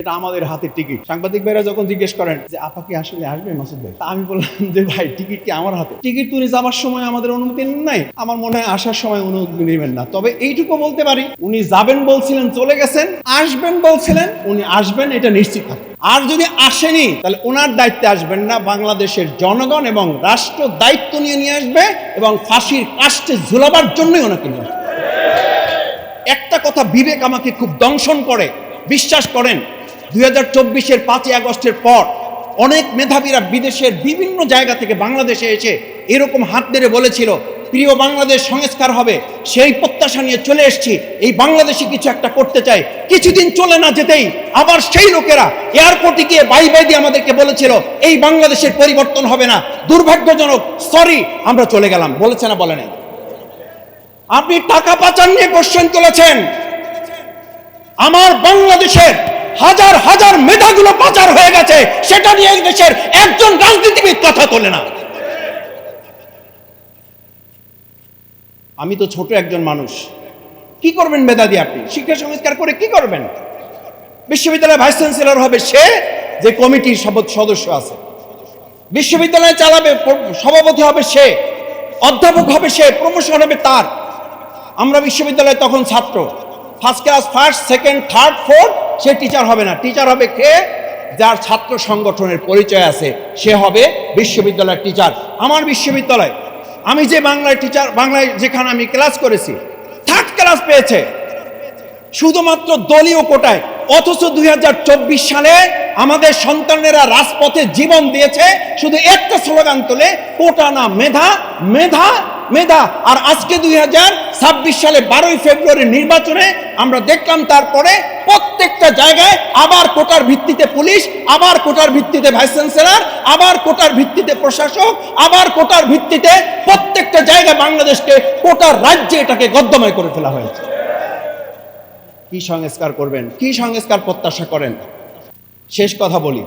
এটা আমাদের হাতের টিকিট। সাংবাদিক ভাইরা যখন জিজ্ঞেস করেন যে আপা কি আসলে আসবে মাসুদ ভাই, আমি বললাম যে ভাই টিকিট কি আমার হাতে, টিকিট তুলে যাওয়ার সময় আমাদের অনুমতি নাই, আমার মনে হয় আসার সময় অনুমতি নেবেন না। তবে এইটুকু বলতে পারি, উনি যাবেন বলছিলেন চলে গেছেন, আসবেন বলছিলেন উনি আসবেন, এটা নিশ্চিত থাকে। আর যদি আসেনি তাহলে ওনার দায়িত্বে আসবেন না, বাংলাদেশের জনগণ এবং রাষ্ট্র দায়িত্ব নিয়ে আসবে এবং ফাঁসির কাস্টে ঝুলাবার জন্যই ওনাকে নিয়ে আসবে। একটা কথা বিবেক আমাকে খুব দংশন করে, বিশ্বাস করেন 2024-এর 5ই আগস্টের পর অনেক মেধাবীরা বিদেশের বিভিন্ন জায়গা থেকে বাংলাদেশে এসে এরকম হাত নেড়ে বলেছিল প্রিয় বাংলাদেশ সংস্কার হবে। সেই প্রত্যাশা নিয়ে চলে এসেছি, এই বাংলাদেশে কিছু একটা করতে চাই। কিছুদিন চলে না যেতেই আবার সেই লোকেরা এয়ারপোর্টে গিয়ে বাই বাই দিয়ে আমাদেরকে বলেছিল এই বাংলাদেশের পরিবর্তন হবে না, দুর্ভাগ্যজনক, সরি আমরা চলে গেলাম। বলেছে না বলে নাই? আপনি টাকা পাচার নিয়ে কোশ্চেন তুলেছেন, আমার বাংলাদেশের হাজার হাজার মেধাগুলো পাচার হয়ে গেছে, সেটা নিয়ে এই দেশের একজন রাজনীতিবিদ কথা তোলে না। আমি তো ছোট একজন মানুষ, কি করবেন মেধা দিয়ে? আপনি শিক্ষা সংস্কার করে কি করবেন? বিশ্ববিদ্যালয়ের ভাইস চ্যান্সেলর হবে সে যে কমিটির সদস্য আছে, বিশ্ববিদ্যালয় চালাবে, সভাপতি হবে সে, অধ্যাপক হবে সে, প্রমোশন হবে তার। আমরা বিশ্ববিদ্যালয়ে তখন ছাত্র, first class, first, second, third, fourth, সে টিচার হবে না। টিচার হবে কে? যার ছাত্র সংগঠনের পরিচয় আছে, সে হবে বিশ্ববিদ্যালয়ের টিচার। আমার বিশ্ববিদ্যালয়, আমি যে বাংলায় টিচার, বাংলায় যেখানে আমি ক্লাস করেছি, থার্ড ক্লাস পেয়েছে শুধুমাত্র দলীয় কোটায়। অথচ 2024 সালে আমাদের সন্তানেরা রাজপথে জীবন দিয়েছে শুধু একটা স্লোগান তোলে, কোটা না মেধা, মেধা, মেধা। আর আজকে 2026 সালে 12ই ফেব্রুয়ারি নির্বাচনে আমরা দেখলাম তারপরে প্রত্যেকটা জায়গায় আবার কোটার ভিত্তিতে পুলিশ, আবার কোটার ভিত্তিতে ভাইস চ্যান্সেলর, আবার কোটার ভিত্তিতে প্রশাসক, আবার কোটার ভিত্তিতে প্রত্যেকটা জায়গায় বাংলাদেশকে কোটার রাজ্যে এটাকে গদ্যময় করে ফেলা হয়েছে। কি সংস্কার করবেন? কি সংস্কার প্রত্যাশা করেন? শেষ কথা বলি,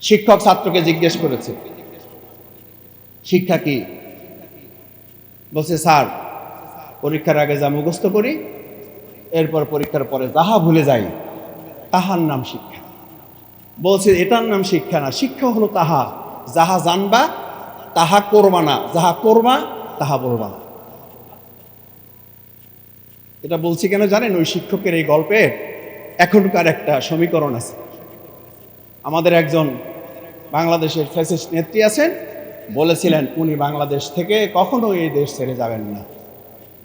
শিক্ষক ছাত্রকে জিজ্ঞেস করেছে শিক্ষা কি? বলছে স্যার পরীক্ষার আগে যা মুখস্থ করি, এরপর পরীক্ষার পরে যাহা ভুলে যাই তাহার নাম শিক্ষা। বলছে এটার নাম শিক্ষা না, শিক্ষা হলো তাহা যাহা জানবা তাহা করবা না, যাহা করবা তাহা বলবা না। এটা বলছি কেন জানেন? ওই শিক্ষকের এই গল্পে এখনকার একটা সমীকরণ আছে। আমাদের একজন বাংলাদেশের ফ্যাসিস্ট নেত্রী আছেন, বলেছিলেন উনি বাংলাদেশ থেকে কখনো এই দেশ ছেড়ে যাবেন না,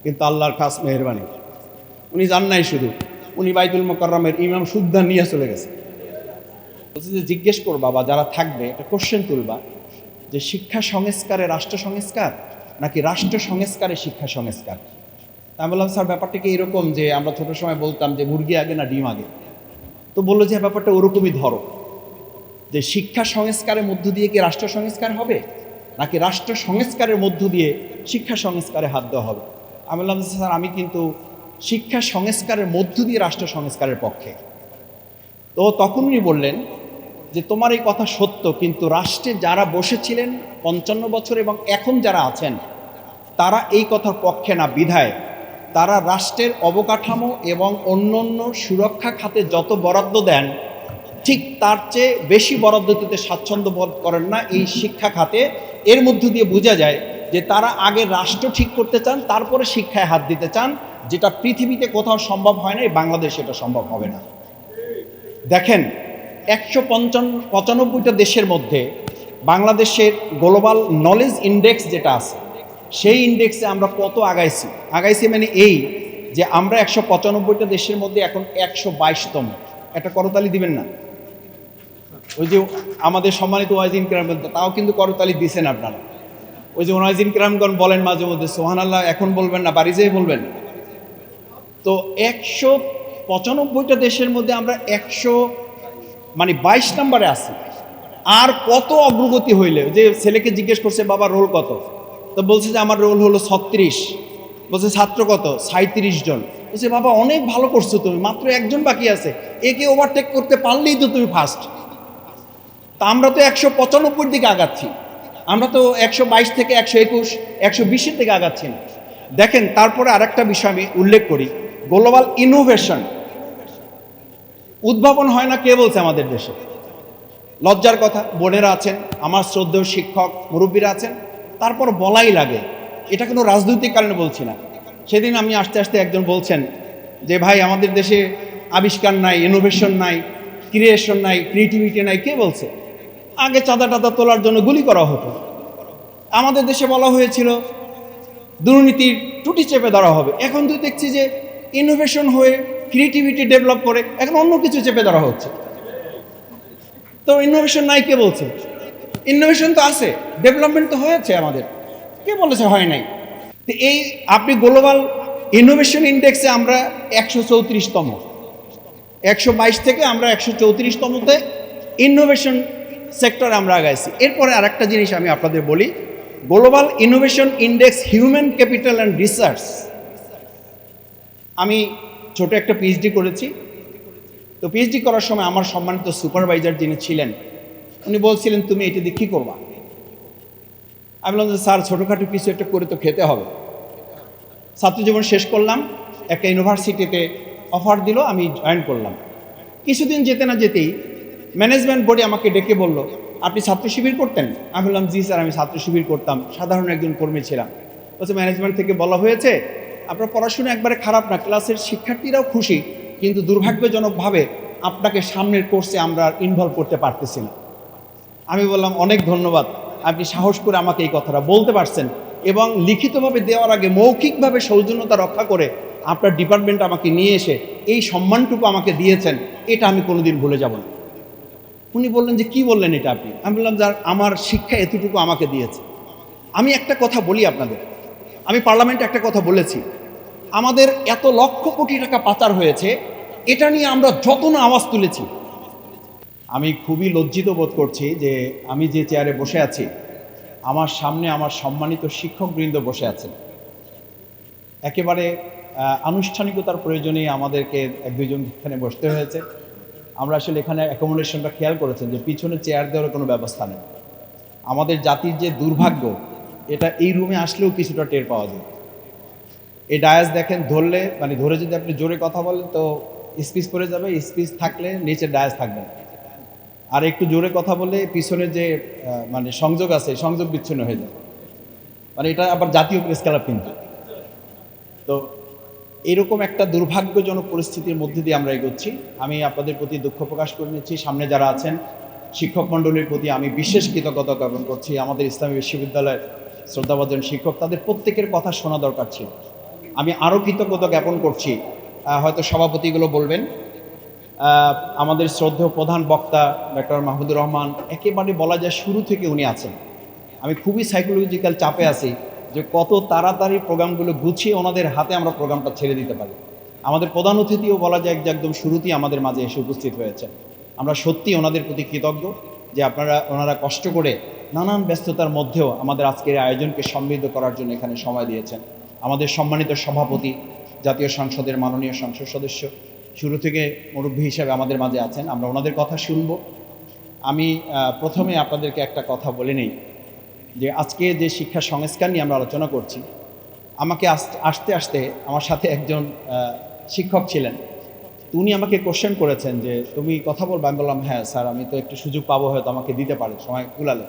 কিন্তু আল্লাহর খাস মেহেরবানি উনি যান নাই, শুধু উনি বাইতুল মোকাররমের ইমাম সুদ্ধা নিয়ে চলে গেছে। বলছে যে জিজ্ঞেস করবা বা যারা থাকবে একটা কোশ্চেন তুলবা যে শিক্ষা সংস্কারে রাষ্ট্র সংস্কার নাকি রাষ্ট্র সংস্কারে শিক্ষা সংস্কার। আমি বললাম স্যার ব্যাপারটা কি এরকম যে আমরা ছোট সময় বলতাম যে মুরগি আগে না ডিম আগে? তো বললো যে ব্যাপারটা ওরকমই ধরো, যে শিক্ষা সংস্কারের মধ্য দিয়ে কি রাষ্ট্র সংস্কার হবে নাকি রাষ্ট্র সংস্কারের মধ্য দিয়ে শিক্ষা সংস্কারে হাত দেওয়া হবে। আমি বললাম স্যার আমি কিন্তু শিক্ষা সংস্কারের মধ্য দিয়ে রাষ্ট্র সংস্কারের পক্ষে। তো তখন উনি বললেন যে তোমার এই কথা সত্য, কিন্তু রাষ্ট্রে যারা বসেছিলেন 55 বছর এবং এখন যারা আছেন তারা এই কথার পক্ষে না, বিধায় তারা রাষ্ট্রের অবকাঠামো এবং অন্যান্য সুরক্ষা খাতে যত বরাদ্দ দেন ঠিক তার চেয়ে বেশি বরাদ্দ দিতে স্বাচ্ছন্দ্য বোধ করেন না এই শিক্ষা খাতে। এর মধ্য দিয়ে বোঝা যায় যে তারা আগে রাষ্ট্র ঠিক করতে চান, তারপরে শিক্ষায় হাত দিতে চান, যেটা পৃথিবীতে কোথাও সম্ভব হয় না, এই বাংলাদেশে এটা সম্ভব হবে না। দেখেন 195টা দেশের মধ্যে বাংলাদেশের গ্লোবাল নলেজ ইন্ডেক্স যেটা আছে, সেই ইন্ডেক্সে আমরা কত আগাইছি মানে এই যে আমরা 195টা দেশের মধ্যে এখন 122তম। একটা করতালি দিবেন না? ওই যে আমাদের সম্মানিত ওয়াইজিন কিরামগণ, তাও কিন্তু করতালি দিছেন আপনারা। ওই যে ওয়াইজিন কিরামগণ বলেন মাঝে মধ্যে সুবহানাল্লাহ, এখন বলবেন না, বাড়ি যেয়ে বলবেন। তো 195টা দেশের মধ্যে আমরা 22 নম্বরে আছি। আর কত অগ্রগতি হইলে, যে ছেলেকে জিজ্ঞেস করছে বাবা রোল কত, তো বলছে যে আমার রোল হলো 36। বলছে ছাত্র কত? 37 জন। বলছে বাবা অনেক ভালো করছো তুমি, মাত্র একজন বাকি আছে, একে ওভারটেক করতে পারলেই তো তুমি ফার্স্ট। তা আমরা তো 195 দিকে আগাচ্ছি, আমরা তো 122 থেকে 121, 120-এর দিকে আগাচ্ছি না। দেখেন তারপরে আরেকটা বিষয় আমি উল্লেখ করি, গ্লোবাল ইনোভেশন উদ্ভাবন হয় না কে বলছে আমাদের দেশে? লজ্জার কথা, বোনেরা আছেন, আমার শ্রদ্ধেয় শিক্ষক মুরব্বীরা আছেন, তারপর বলাই লাগে। এটা কোনো রাজনৈতিক কারণে বলছি না। সেদিন আমি আসতে আসতে একজন বলছেন যে ভাই আমাদের দেশে আবিষ্কার নাই, ইনোভেশন নাই, ক্রিয়েশন নাই, ক্রিয়েটিভিটি নাই। কে বলছে? আগে চাঁদা টাদা তোলার জন্য গুলি করা হতো। আমাদের দেশে বলা হয়েছিল দুর্নীতির টুটি চেপে ধরা হবে। এখন তো দেখছি যে ইনোভেশন হয়ে ক্রিয়েটিভিটি ডেভেলপ করে এখন অন্য কিছু চেপে ধরা হচ্ছে। তো ইনোভেশন নাই কে বলছে? ইনোভেশন তো আছে, ডেভেলপমেন্ট তো হয়েছে আমাদের। কে বলেছে হয় নাই? তো এই আপনি গ্লোবাল ইনোভেশন ইন্ডেক্সে আমরা 134তম, 122 থেকে আমরা 134তমতে ইনোভেশন সেক্টরে আমরা আগাইছি। এরপরে আরেকটা জিনিস আমি আপনাদের বলি, global innovation index human capital and research, আমি ছোট একটা পিএইচডি করেছি। তো পিএইচডি করার সময় আমার সম্মানিত সুপারভাইজার যিনি ছিলেন উনি বলছিলেন তুমি এটা দিয়ে কী করবা? আমি বললাম যে স্যার ছোটোখাটো কিছু একটা করে তো খেতে হবে। ছাত্রজীবন শেষ করলাম, একটা ইউনিভার্সিটিতে অফার দিল, আমি জয়েন করলাম। কিছুদিন যেতে না যেতেই ম্যানেজমেন্ট বোর্ডে আমাকে ডেকে বলল আপনি ছাত্র শিবির করতেন? আমি বললাম জি স্যার, আমি ছাত্র শিবির করতাম, সাধারণ একজন কর্মী ছিলাম। বলছে ম্যানেজমেন্ট থেকে বলা হয়েছে আপনার পড়াশোনা একবারে খারাপ না, ক্লাসের শিক্ষার্থীরাও খুশি, কিন্তু দুর্ভাগ্যজনকভাবে আপনাকে সামনের কোর্সে আমরা ইনভলভ করতে পারতেছি না। আমি বললাম অনেক ধন্যবাদ, আপনি সাহস করে আমাকে এই কথাটা বলতে পারছেন এবং লিখিতভাবে দেওয়ার আগে মৌখিকভাবে সৌজন্যতা রক্ষা করে আপনার ডিপার্টমেন্ট আমাকে নিয়ে এসে এই সম্মানটুকু আমাকে দিয়েছেন, এটা আমি কোনোদিন ভুলে যাব না। উনি বললেন যে কি বললেন এটা আপনি? আমি বললাম যার আমার শিক্ষা এতটুকু আমাকে দিয়েছে। আমি একটা কথা বলি আপনাদের, আমি পার্লামেন্টে একটা কথা বলেছি, আমাদের এত লক্ষ কোটি টাকা পাচার হয়েছে, এটা নিয়ে আমরা যত না আওয়াজ তুলেছি। আমি খুবই লজ্জিত বোধ করছি যে আমি যে চেয়ারে বসে আছি আমার সামনে আমার সম্মানিত শিক্ষকবৃন্দ বসে আছেন। একেবারে আনুষ্ঠানিকতার প্রয়োজনে আমাদেরকে এক দুইজন এখানে বসতে হয়েছে। আমরা আসলে এখানে অ্যাকোমোডেশনটা খেয়াল করেছেন যে পিছনে চেয়ার দেওয়ার কোনো ব্যবস্থা নেই। আমাদের জাতির যে দুর্ভাগ্য, এটা এই রুমে আসলেও কিছুটা টের পাওয়া যায়। এই ডায়াস দেখেন, ধরলে মানে ধরে যদি আপনি জোরে কথা বলেন তো স্পিচ করে যাবে, স্পিচ থাকলে নিচে ডায়াস থাকবে না। আর একটু জোরে কথা বলে পিছনে যে মানে সংযোগ আছে সংযোগ বিচ্ছিন্ন হয়ে যায়। মানে এটা আবার জাতীয় প্রেস ক্লাব কিন্তু। তো এরকম একটা দুর্ভাগ্যজনক পরিস্থিতির মধ্যে দিয়ে আমরা এগোচ্ছি। আমি আপনাদের প্রতি দুঃখ প্রকাশ করে নিচ্ছি। সামনে যারা আছেন শিক্ষক মণ্ডলীর প্রতি আমি বিশেষ কৃতজ্ঞতা জ্ঞাপন করছি। আমাদের ইসলামী বিশ্ববিদ্যালয়ের শ্রদ্ধাভাজন শিক্ষক, তাদের প্রত্যেকের কথা শোনা দরকার ছিল। আমি আরও কৃতজ্ঞতা জ্ঞাপন করছি, হয়তো সভাপতিগুলো বলবেন, আমাদের শ্রদ্ধেয় প্রধান বক্তা ডক্টর মাহমুদুর রহমান, একেবারে বলা যায় শুরু থেকে উনি আছেন। আমি খুবই সাইকোলজিক্যাল চাপে আছি যে কত তাড়াতাড়ি প্রোগ্রামগুলো গুছিয়ে ওনাদের হাতে আমরা প্রোগ্রামটা ছেড়ে দিতে পারি। আমাদের প্রধান অতিথিও বলা যায় যে একদম শুরুতেই আমাদের মাঝে এসে উপস্থিত হয়েছে। আমরা সত্যি ওনাদের প্রতি কৃতজ্ঞ যে ওনারা কষ্ট করে নানান ব্যস্ততার মধ্যেও আমাদের আজকের আয়োজনকে সমৃদ্ধ করার জন্য এখানে সময় দিয়েছেন। আমাদের সম্মানিত সভাপতি, জাতীয় সংসদের মাননীয় সংসদ সদস্য শুরু থেকে মুরব্বী হিসেবে আমাদের মাঝে আছেন, আমরা ওনাদের কথা শুনব। আমি প্রথমে আপনাদেরকে একটা কথা বলে নেই যে আজকে যে শিক্ষা সংস্কার নিয়ে আমরা আলোচনা করছি, আমাকে আসতে আসতে আমার সাথে একজন শিক্ষক ছিলেন, তো উনি আমাকে কোশ্চেন করেছেন যে তুমি কথা বলবে? আমি বললাম হ্যাঁ স্যার, আমি তো একটু সুযোগ পাবো, হয়তো আমাকে দিতে পারে সময় কুলালে।